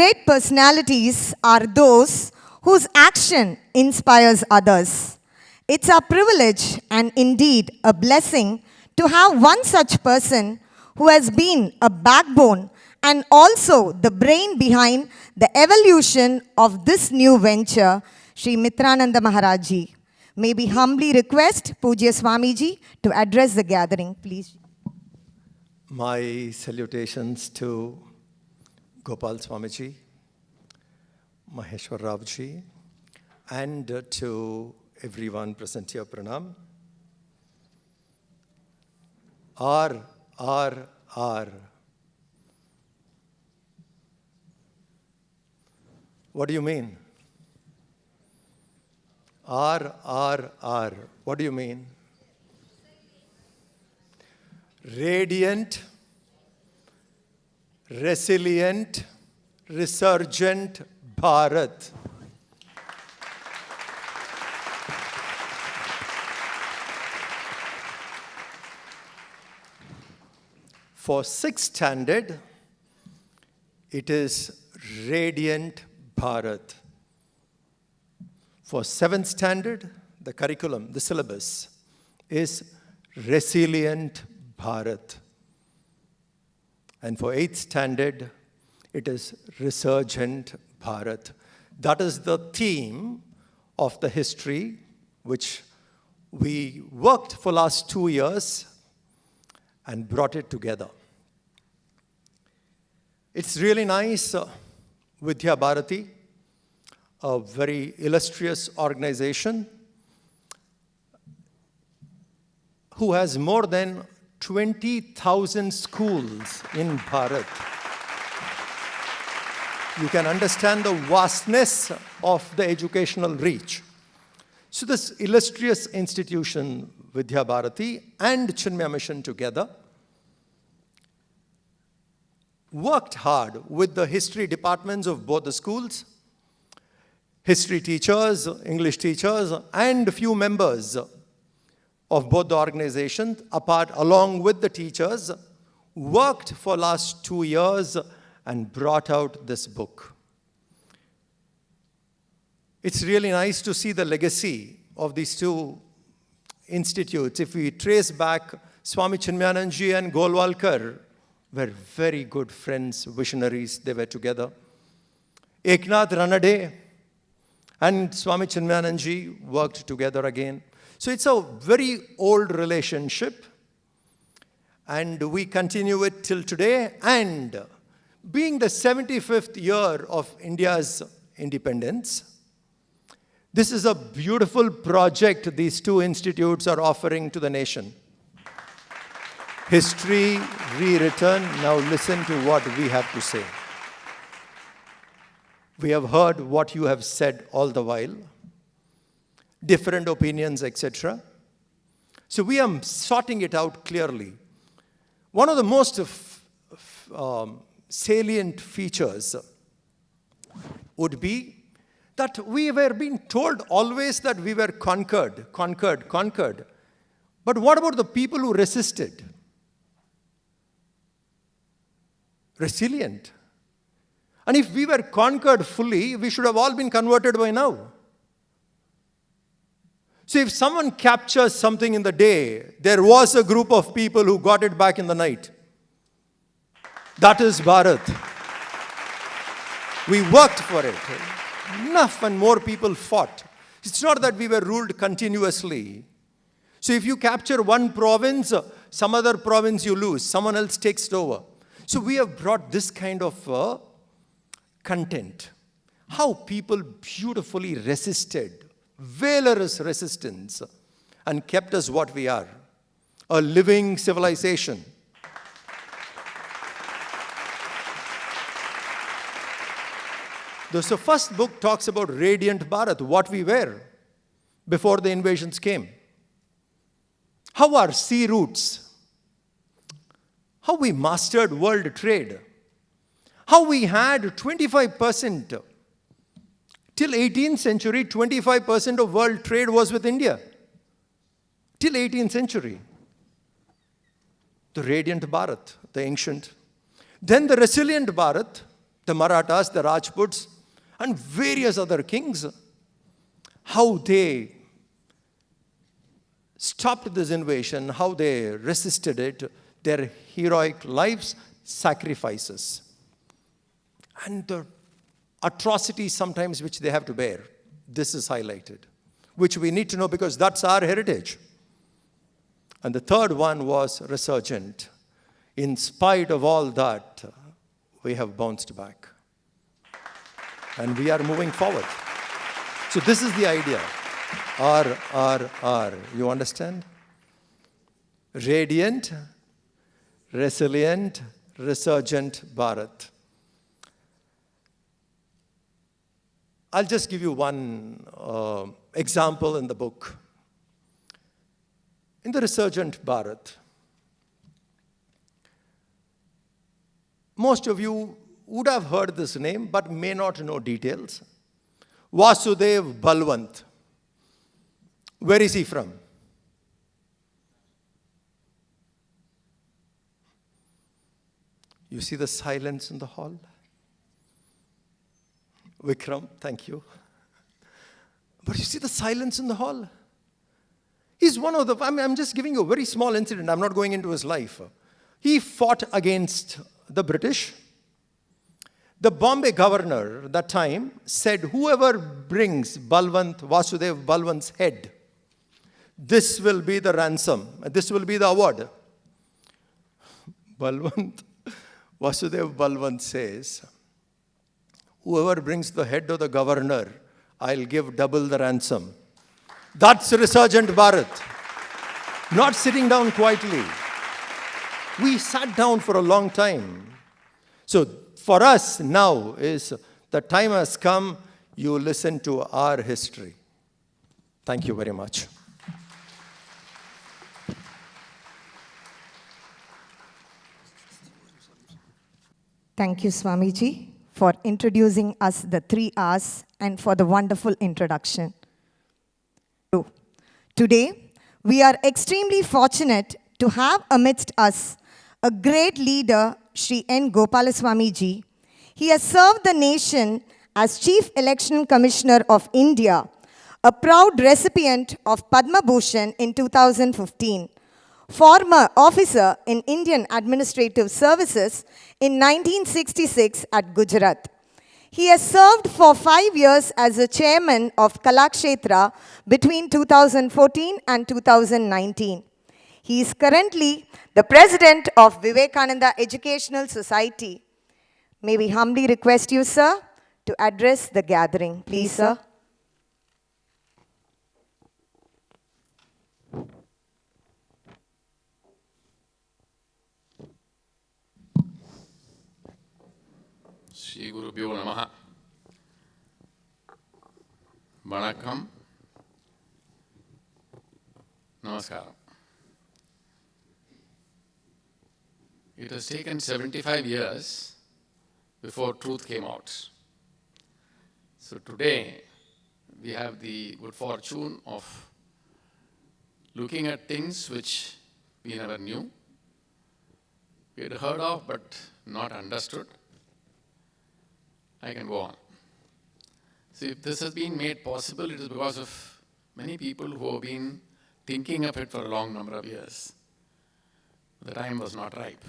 Great personalities are those whose action inspires others. It's our privilege and indeed a blessing to have one such person who has been a backbone and also the brain behind the evolution of this new venture, Sri Mitrananda Maharaji. May we humbly request Pujya Swamiji to address the gathering, please. My salutations to Gopal Swamiji, Maheshwar Ravji, and to everyone present here, Pranam. R. What do you mean? R. What do you mean? Radiant, resilient, resurgent Bharat. For 6th standard, it is Radiant Bharat. For 7th standard, the curriculum, the syllabus, is Resilient Bharat. And for 8th standard, it is Resurgent Bharat. That is the theme of the history which we worked for last 2 years and brought it together. It's really nice, Vidya Bharati, a very illustrious organization who has more than 20,000 schools in Bharat. You can understand the vastness of the educational reach. So this illustrious institution, Vidya Bharati and Chinmaya Mission together, worked hard with the history departments of both the schools, history teachers, English teachers, and a few members of both the organizations, along with the teachers, worked for last 2 years and brought out this book. It's really nice to see the legacy of these two institutes. If we trace back, Swami Chinmayananji and Golwalkar were very good friends, visionaries. They were together. Eknath Ranade and Swami Chinmayananji worked together again. So it's a very old relationship, and we continue it till today. And being the 75th year of India's independence, this is a beautiful project these two institutes are offering to the nation. History rewritten. Now listen to what we have to say. We have heard what you have said all the while, different opinions, etc. So we are sorting it out clearly. One of the most salient features would be that we were being told always that we were conquered. But what about the people who resisted? Resilient. And if we were conquered fully, we should have all been converted by now. So if someone captures something in the day, there was a group of people who got it back in the night. That is Bharat. We worked for it. Enough and more people fought. It's not that we were ruled continuously. So if you capture one province, some other province you lose, someone else takes it over. So we have brought this kind of content. How people beautifully resisted, valorous resistance, and kept us what we are, a living civilization. The first book talks about Radiant Bharat, what we were before the invasions came. How our sea routes, how we mastered world trade, how we had 25%. Till 18th century, 25% of world trade was with India. Till 18th century. The Radiant Bharat, the ancient. Then the Resilient Bharat, the Marathas, the Rajputs, and various other kings, how they stopped this invasion, how they resisted it, their heroic lives, sacrifices, and the atrocities sometimes which they have to bear. This is highlighted, which we need to know because that's our heritage. And the third one was resurgent. In spite of all that, we have bounced back. And we are moving forward. So this is the idea. R. You understand? Radiant, resilient, resurgent Bharat. I'll just give you one example in the book. In the resurgent Bharat, most of you would have heard this name but may not know details. Vasudev Balwant. Where is he from? You see the silence in the hall? Vikram, thank you. But you see the silence in the hall? He's one of the, I'm just giving you a very small incident. I'm not going into his life. He fought against the British. The Bombay governor at that time said, whoever brings Vasudev Balwant's head, this will be the ransom. This will be the award. Vasudev Balwant says, whoever brings the head of the governor, I'll give double the ransom. That's resurgent Bharat. Not sitting down quietly. We sat down for a long time. So for us now is the time has come, you listen to our history. Thank you very much. Thank you, Swamiji, for introducing us the 3 R's and for the wonderful introduction. Today, we are extremely fortunate to have amidst us a great leader, Sri N. Gopala Swamiji. He has served the nation as Chief Election Commissioner of India, a proud recipient of Padma Bhushan in 2015, former officer in Indian Administrative Services in 1966 at Gujarat. He has served for 5 years as a chairman of Kalakshetra between 2014 and 2019. He is currently the president of Vivekananda Educational Society. May we humbly request you, sir, to address the gathering. Please, sir. Shri Gurubhyo Namaha. Vanakkam. Namaskaram. It has taken 75 years before truth came out. So today, we have the good fortune of looking at things which we never knew. We had heard of but not understood. I can go on. So if this has been made possible, it is because of many people who have been thinking of it for a long number of years. The time was not ripe.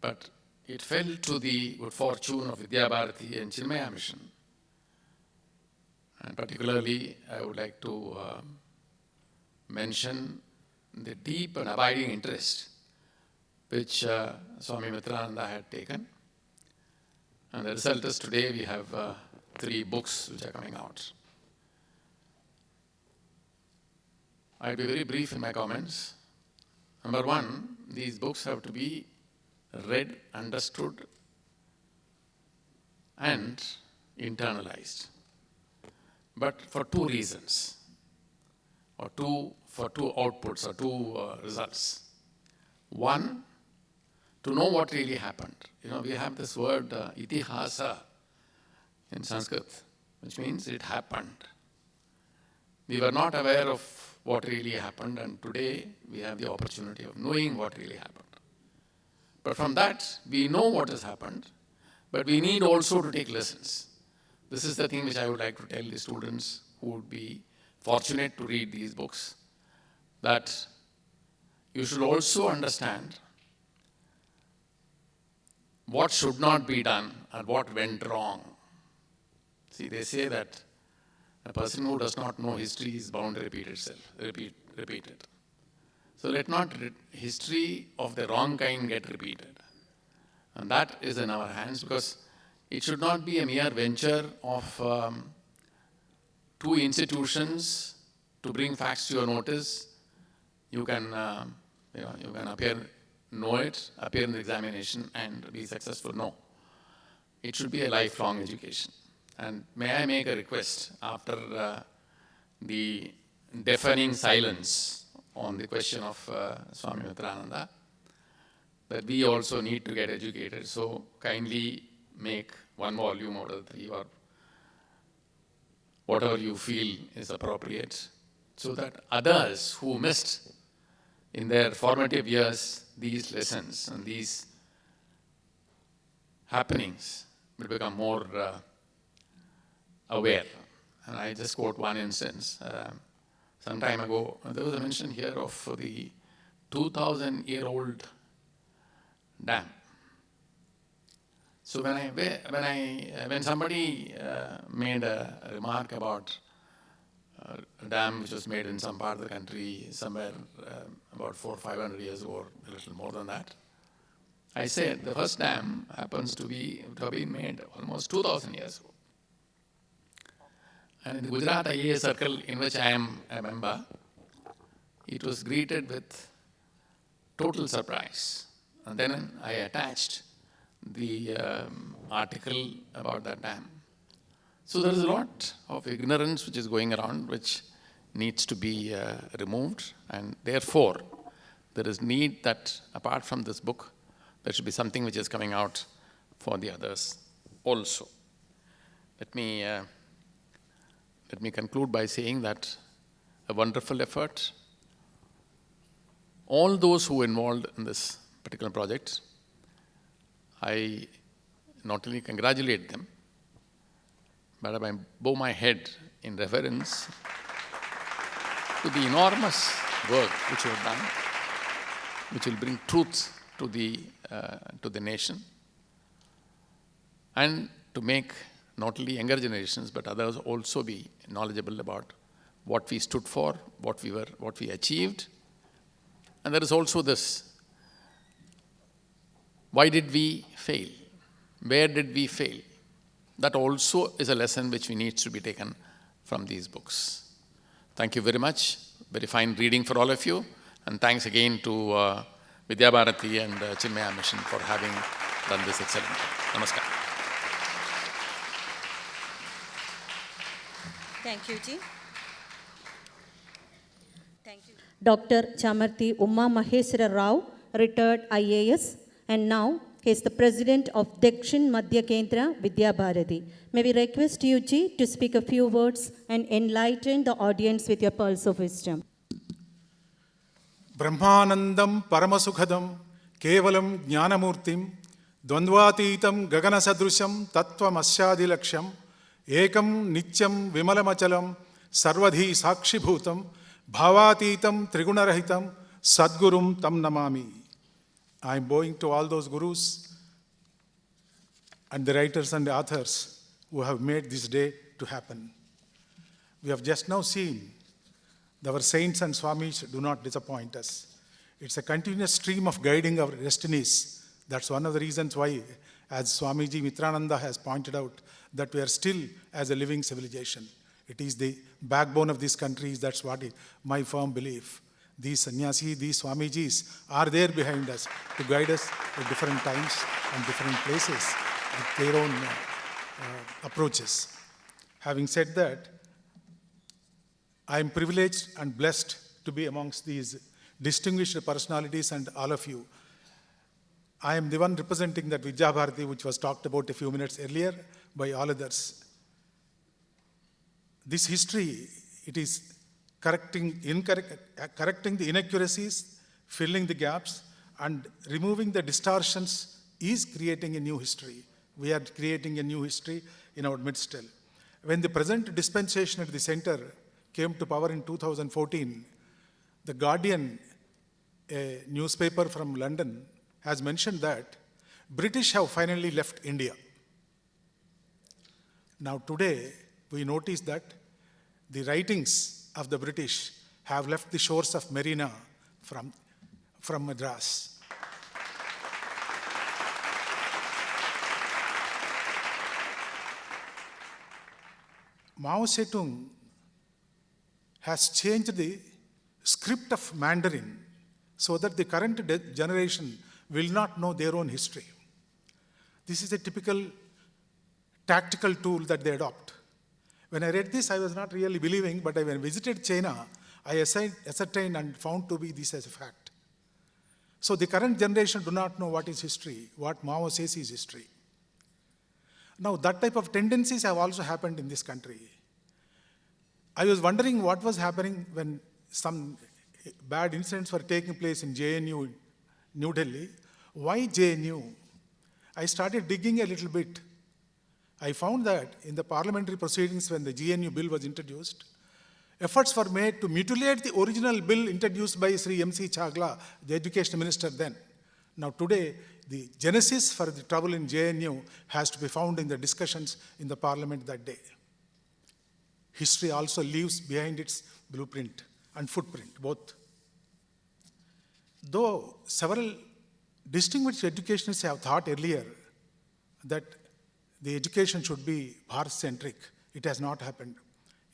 But it fell to the good fortune of Vidya Bharati and Chinmaya mission. And particularly, I would like to mention the deep and abiding interest which Swami Mitrananda had taken. And the result is today we have 3 books which are coming out. I'll be very brief in my comments. Number 1, these books have to be read, understood, and internalized. But for 2 reasons, or for two outputs, or 2 results. 1, to know what really happened. We have this word itihasa in Sanskrit, which means it happened. We were not aware of what really happened, and today we have the opportunity of knowing what really happened. But from that, we know what has happened. But we need also to take lessons. This is the thing which I would like to tell the students who would be fortunate to read these books, that you should also understand what should not be done and what went wrong. See, they say that a person who does not know history is bound to repeat it. So let not history of the wrong kind get repeated. And that is in our hands, because it should not be a mere venture of two institutions to bring facts to your notice. You can, you can know it, appear in the examination and be successful. No. It should be a lifelong education. And may I make a request after the deafening silence on the question of Swami Mitrananda, that we also need to get educated. So kindly make one volume out of the 3 or whatever you feel is appropriate, so that others who missed in their formative years these lessons and these happenings will become more aware. And I just quote one instance. Some time ago, there was a mention here of the 2,000-year-old dam. So when somebody made a remark about a dam which was made in some part of the country somewhere about 400 or 500 years ago, or a little more than that, I said the first dam happens to have been made almost 2,000 years ago. And in the Gujarat IAS circle, in which I am a member, it was greeted with total surprise. And then I attached the article about that dam. So there is a lot of ignorance which is going around, which needs to be removed. And therefore, there is need that apart from this book, there should be something which is coming out for the others also. Let me conclude by saying that a wonderful effort. All those who were involved in this particular project, I not only congratulate them, but I bow my head in reverence to the enormous work which you have done, which will bring truth to the nation, and to make not only younger generations, but others also be knowledgeable about what we stood for, what we achieved. And there is also this: why did we fail? Where did we fail? That also is a lesson which needs to be taken from these books. Thank you very much. Very fine reading for all of you. And thanks again to Vidya Bharati and Chinmaya Mission for having done this excellent job. Namaskar. Thank you, Ji. Thank you. Dr. Chamarthi Uma Maheswara Rao, retired IAS, and now he is the president of Dakshin Madhya Kendra, Vidya Bharati. May we request you, Ji, to speak a few words and enlighten the audience with your pearls of wisdom. Brahmanandam Paramasukhadam Kevalam Jnanamurtim Dvandvatitam Gaganasadrusham Tattvam Asyadilaksham Ekam Nityam Vimalamachalam Sarvadhi Sakshibhutam Bhavatitam Trigunarahitam Sadgurum Tam Namami. I am bowing to all those gurus and the writers and the authors who have made this day to happen. We have just now seen that our saints and Swamis do not disappoint us. It's a continuous stream of guiding our destinies. That's one of the reasons why, as Swamiji Mitrananda has pointed out, that we are still as a living civilization. It is the backbone of this country. That's what my firm belief. These sannyasi, these Swamijis are there behind us to guide us at different times and different places with their own approaches. Having said that, I am privileged and blessed to be amongst these distinguished personalities and all of you. I am the one representing that Vidya Bharati, which was talked about a few minutes earlier by all others. This history, it is correcting the inaccuracies, filling the gaps, and removing the distortions is creating a new history, we are creating a new history in our midst still. When the present dispensation at the center came to power in 2014, the Guardian, a newspaper from London, has mentioned that British have finally left India. Now today, we notice that the writings of the British have left the shores of Marina from Madras. Mao Zedong has changed the script of Mandarin so that the current generation will not know their own history. This is a typical tactical tool that they adopt. When I read this, I was not really believing, but when I visited China, I ascertained and found to be this as a fact. So the current generation do not know what is history, what Mao says is history. Now, that type of tendencies have also happened in this country. I was wondering what was happening when some bad incidents were taking place in JNU, New Delhi. Why JNU? I started digging a little bit. I found that in the parliamentary proceedings when the GNU bill was introduced, efforts were made to mutilate the original bill introduced by Sri M.C. Chagla, the education minister then. Now today, the genesis for the trouble in JNU has to be found in the discussions in the parliament that day. History also leaves behind its blueprint and footprint, both. Though several distinguished educationists have thought earlier that the education should be Bharat-centric, it has not happened.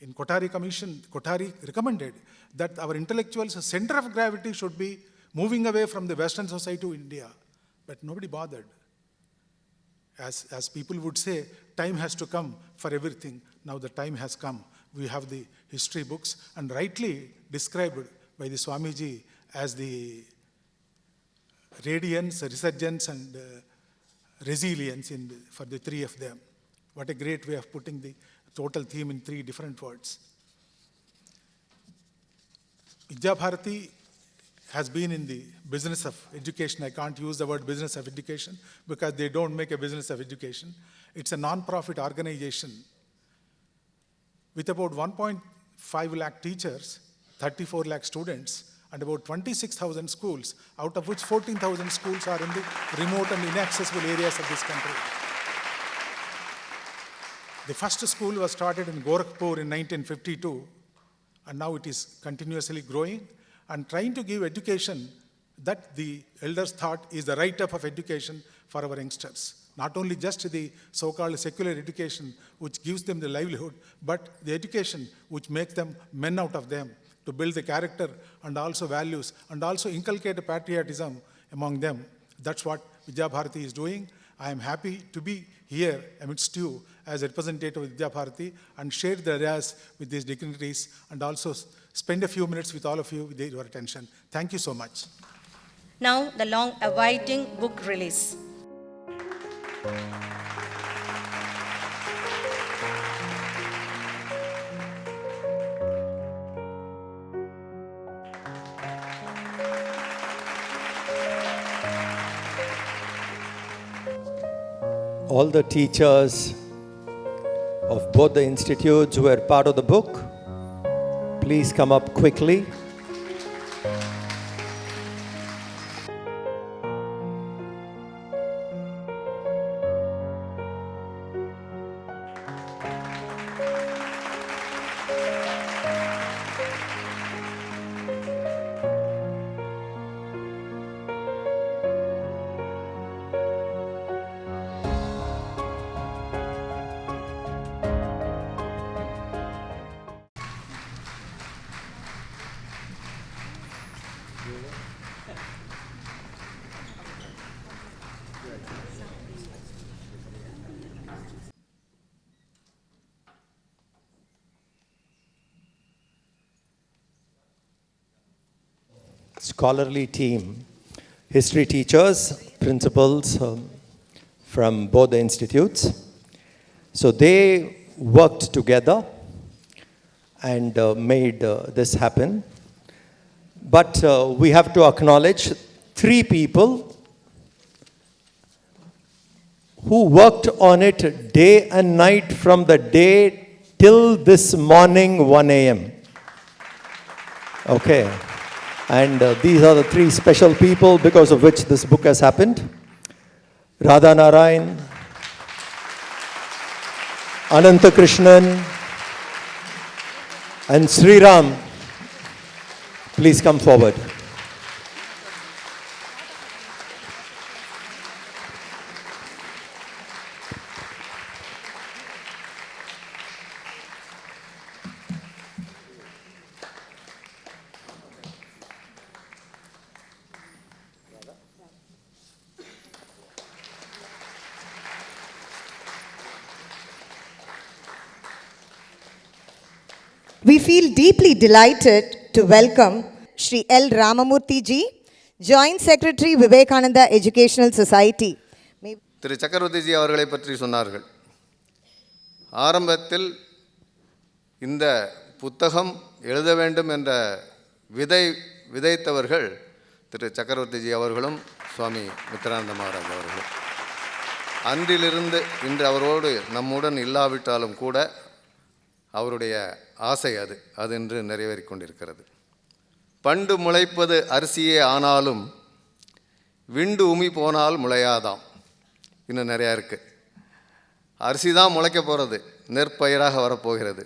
In Kothari Commission, Kothari recommended that our intellectuals' center of gravity should be moving away from the Western society to India, but nobody bothered. As people would say, time has to come for everything. Now the time has come. We have the history books, and rightly described by the Swamiji as the radiance, resurgence, and resilience for the three of them. What a great way of putting the total theme in 3 different words. Vidya Bharati has been in the business of education. I can't use the word business of education because they don't make a business of education. It's a non-profit organization with about 1.5 lakh teachers, 34 lakh students, and about 26,000 schools, out of which 14,000 schools are in the remote and inaccessible areas of this country. The first school was started in Gorakhpur in 1952, and now it is continuously growing and trying to give education that the elders thought is the write-up of education for our youngsters. Not only just the so-called secular education which gives them the livelihood, but the education which makes them men out of them, to build the character and also values and also inculcate a patriotism among them. That's what Vidya Bharati is doing. I am happy to be here amidst you as a representative of Vidya Bharati and share the ideas with these dignitaries and also spend a few minutes with all of you with your attention. Thank you so much. Now, the long-awaiting book release. All the teachers of both the institutes who were part of the book, please come up quickly. Scholarly team, history teachers, principals from both the institutes. So they worked together and made this happen. But we have to acknowledge 3 people who worked on it day and night from the day till this morning 1 a.m. Okay. And these are the three special people because of which this book has happened. Radha Narayan, Ananta Krishnan, and Sri Ram. Please come forward. We feel deeply delighted to welcome Shri L. Ramamurthy ji, Joint Secretary Vivekananda Educational Society. திரு சக்கரவர்த்திஜி அவர்களை பற்றி சொன்னார்கள். ஆரம்பத்தில் இந்த புத்தகம் எழுத வேண்டும் என்ற விதைத்தவர்கள் திரு சக்கரவர்த்திஜி அவர்களும் சுவாமி முத்திரானந்த மகாராஜ் அவர்களும். அன்றிலிருந்து இன்று அவரோடு நம்முடன் இல்லாவிட்டாலும் கூட அவருடைய ஆசை அது இன்று நிறைவேறிக் கொண்டிருக்கிறது. பண்டு முளைப்பது அரிசியே ஆனாலும் விண்டு உமி போனால் முளையாதாம். இன்னும் நிறையா இருக்குது. அரிசி தான் முளைக்க போகிறது, நெற்பயிராக வரப்போகிறது.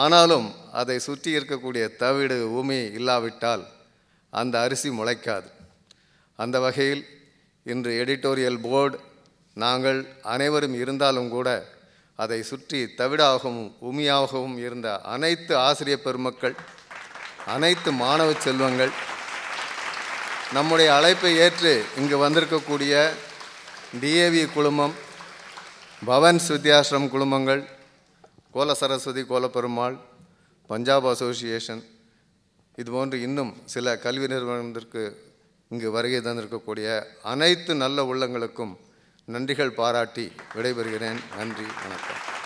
ஆனாலும் அதை சுற்றி இருக்கக்கூடிய தவிடு உமி இல்லாவிட்டால் அந்த அரிசி முளைக்காது. அந்த வகையில் இன்று எடிட்டோரியல் போர்டு நாங்கள் அனைவரும் இருந்தாலும் கூட அதை சுற்றி தவிடாகவும் உமியாகவும் இருந்த அனைத்து ஆசிரியர் பெருமக்கள், அனைத்து மாணவ செல்வங்கள், நம்முடைய அழைப்பை ஏற்று இங்கு வந்திருக்கக்கூடிய டிஏவி குழுமம், பவன்ஸ் வித்யாசிரம் குழுமங்கள், கோல சரஸ்வதி கோலப்பெருமாள், பஞ்சாப் அசோசியேஷன், இதுபோன்று இன்னும் சில கல்வி நிறுவனத்திற்கு இங்கு வருகை தந்திருக்கக்கூடிய அனைத்து நல்ல உள்ளங்களுக்கும் நன்றிகள் பாராட்டி விடைபெறுகிறேன். நன்றி, வணக்கம்.